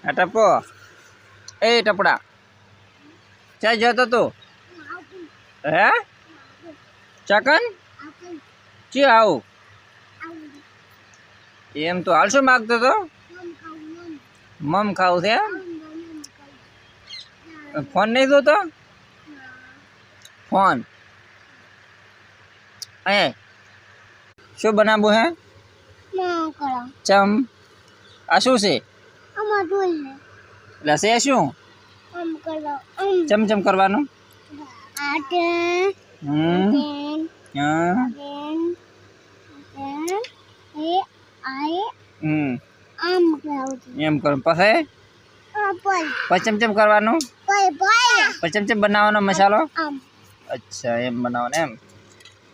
આ ટપો એ ટપડા ચાલ જતો તું હે ચકન ચી આવું એમ તો હાલ શું માગતો તો મમ ખાવું છે ફોન નહીં જોતો ફોન એ શું બનાવવું હે ચમ આ શું છે એટલે છે શું ચમચમ કરવાનું એમ કરું પછી ચમચમ કરવાનું પછી ચમચમ બનાવવાનો મસાલો અચ્છા એમ બનાવવાનો એમ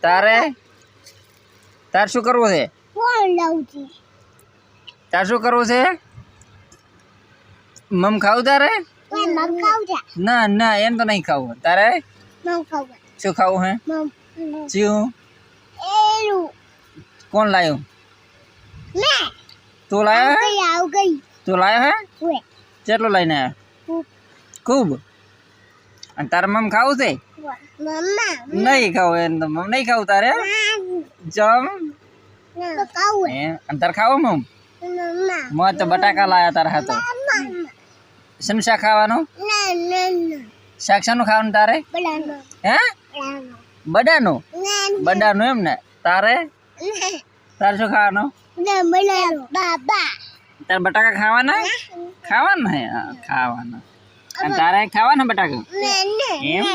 તારે શું કરવું છે તારે શું કરવું છે મમ ખાવું તારે ના ના એમ તો નહીં ખાવું તારે શું ખાવું હે શું કોણ લાયું તું લાયો તું લાયો હે કેટલું લઈને આવ્યો ખૂબ અને તારે મમ ખાવું છે નહીં ખાવું એમ તો મમ નહીં ખાવું તારે જમ અને તારે ખાવું મમ મોજ તો બટાકા લાયા તારા હાથો શેનું શાક ખાવાનું શાક શાનું ખાવાનું તારે હે બડાનું બડાનું એમ ને તારે તારે શું ખાવાનું તારે બટાકા ખાવાના ખાવાના હે ખાવાના અને તારે ખાવાના બટાકા એમ